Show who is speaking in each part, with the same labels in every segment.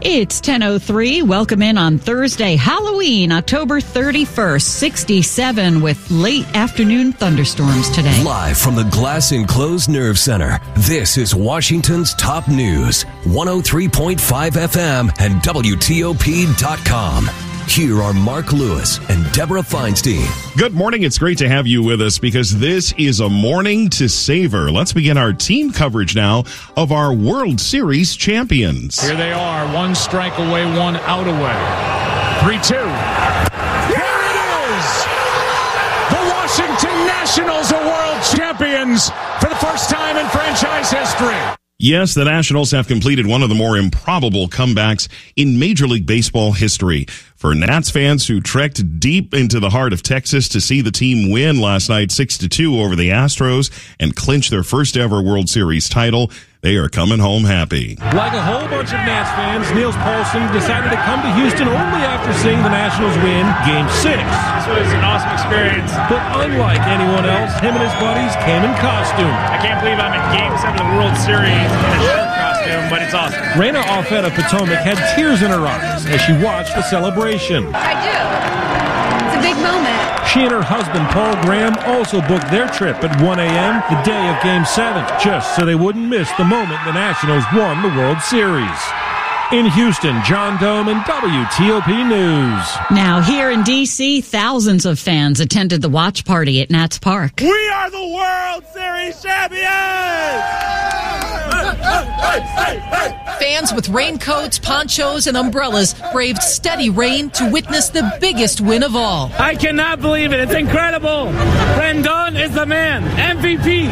Speaker 1: It's 10:03. Welcome in on Thursday, Halloween, October 31st, 67 with late afternoon thunderstorms today.
Speaker 2: Live from the Glass Enclosed Nerve Center, this is Washington's top news, 103.5 FM and WTOP.com. Here are Mark Lewis and Deborah Feinstein.
Speaker 3: Good morning. It's great to have you with us because this is a morning to savor. Let's begin our team coverage now of our World Series champions.
Speaker 4: Here they are, one strike away, one out away. 3-2. Here it is! The Washington Nationals are world champions for the first time in franchise history.
Speaker 3: Yes, the Nationals have completed one of the more improbable comebacks in Major League Baseball history. For Nats fans who trekked deep into the heart of Texas to see the team win last night 6-2 over the Astros and clinch their first ever World Series title, they are coming home happy.
Speaker 5: Like a whole bunch of Nats fans, Niels Paulson decided to come to Houston only after seeing the Nationals win Game 6.
Speaker 6: This was an awesome experience.
Speaker 5: But unlike anyone else, him and his buddies came in costume.
Speaker 6: I can't believe I'm at Game 7 of the World Series in a shirt costume, but it's awesome.
Speaker 5: Raina Offet of Potomac had tears in her eyes as she watched the celebration.
Speaker 7: I do. It's a big moment.
Speaker 5: She and her husband, Paul Graham, also booked their trip at 1 a.m. the day of Game 7, just so they wouldn't miss the moment the Nationals won the World Series. In Houston, John Dome and WTOP News.
Speaker 1: Now, here in D.C., thousands of fans attended the watch party at Nats Park.
Speaker 8: We are the World Series champions!
Speaker 9: Fans with raincoats, ponchos, and umbrellas braved steady rain to witness the biggest win of all.
Speaker 6: I cannot believe it. It's incredible. Rendon is the man. MVP.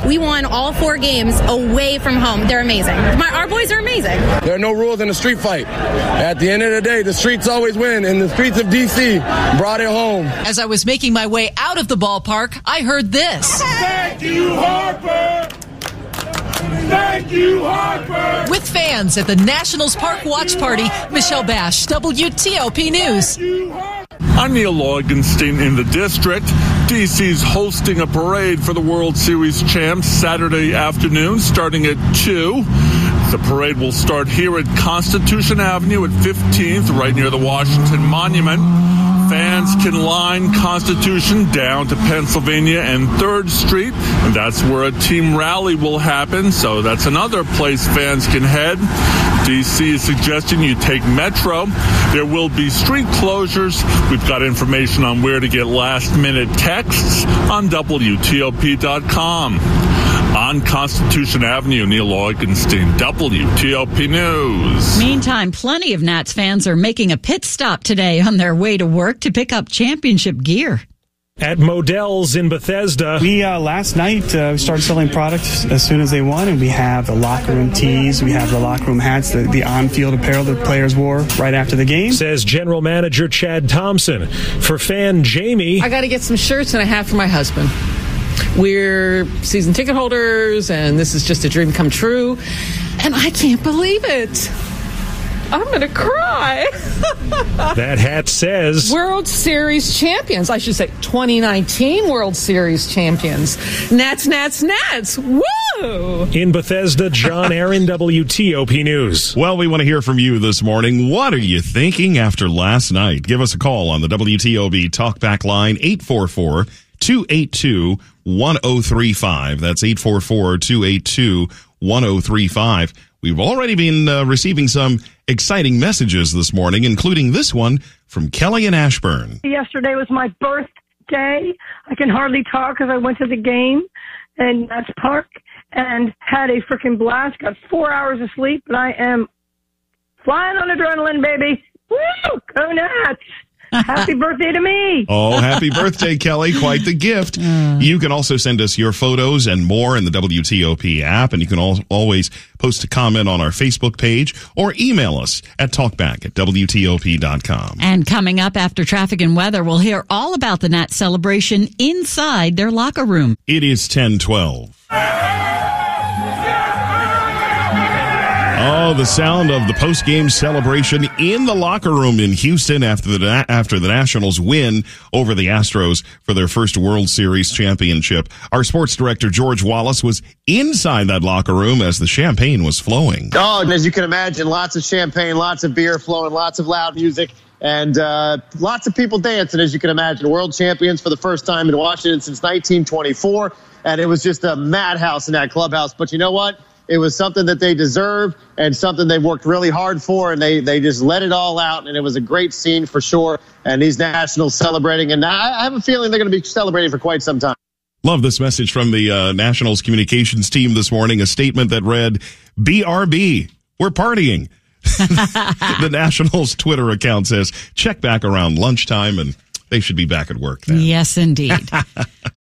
Speaker 7: We won all 4 games away from home. They're amazing. Our boys are amazing.
Speaker 10: There are no rules in a street fight. At the end of the day, the streets always win, and the streets of D.C. brought it home.
Speaker 9: As I was making my way out of the ballpark, I heard this.
Speaker 8: Thank you, Harper! Thank you, Harper!
Speaker 9: With fans at the Nationals Park watch party, Michelle Bash, WTOP News.
Speaker 11: I'm Neil Augenstein in the district. DC's hosting a parade for the World Series champs Saturday afternoon starting at 2. The parade will start here at Constitution Avenue at 15th, right near the Washington Monument. Fans can line Constitution down to Pennsylvania and 3rd Street, and that's where a team rally will happen, so that's another place fans can head. DC is suggesting you take Metro. There will be street closures. We've got information on where to get last-minute texts on WTOP.com. On Constitution Avenue, Neil Augenstein, WTOP News.
Speaker 1: Meantime, plenty of Nats fans are making a pit stop today on their way to work to pick up championship gear.
Speaker 5: At Modell's in Bethesda.
Speaker 12: We, last night, we started selling products as soon as they won, and we have the locker room tees, we have the locker room hats, the on-field apparel that players wore right after the game.
Speaker 5: Says General Manager Chad Thompson. For fan Jamie,
Speaker 13: I got to get some shirts and a hat for my husband. We're season ticket holders, and this is just a dream come true, and I can't believe it. I'm going to cry.
Speaker 5: That hat says
Speaker 13: World Series champions. I should say 2019 World Series champions. Nats, Nats, Nats. Woo!
Speaker 5: In Bethesda, John Aaron, WTOP News.
Speaker 3: Well, we want to hear from you this morning. What are you thinking after last night? Give us a call on the WTOP Talkback line, 844-282-1035. That's 844-282-1035. We've already been receiving some exciting messages this morning, including this one from Kelly in Ashburn.
Speaker 14: Yesterday was my birthday. I can hardly talk because I went to the game in Nats Park and had a freaking blast. Got 4 hours of sleep, but I am flying on adrenaline, baby. Woo! Go Nats! Happy birthday to me.
Speaker 3: Oh, happy birthday, Kelly. Quite the gift. You can also send us your photos and more in the WTOP app, and you can always post a comment on our Facebook page or email us at talkback@WTOP.com.
Speaker 1: And coming up after traffic and weather, we'll hear all about the Nats celebration inside their locker room.
Speaker 3: It is 10:12. Now the sound of the post-game celebration in the locker room in Houston after the Nationals win over the Astros for their first World Series championship. Our sports director, George Wallace, was inside that locker room as the champagne was flowing.
Speaker 15: Oh, and as you can imagine, lots of champagne, lots of beer flowing, lots of loud music, and lots of people dancing, as you can imagine. World champions for the first time in Washington since 1924, and it was just a madhouse in that clubhouse. But you know what? It was something that they deserved and something they worked really hard for, and they just let it all out, and it was a great scene for sure. And these Nationals celebrating, and I have a feeling they're going to be celebrating for quite some time.
Speaker 3: Love this message from the Nationals communications team this morning, a statement that read, BRB, we're partying. The Nationals Twitter account says, check back around lunchtime, and they should be back at work then.
Speaker 1: Yes, indeed.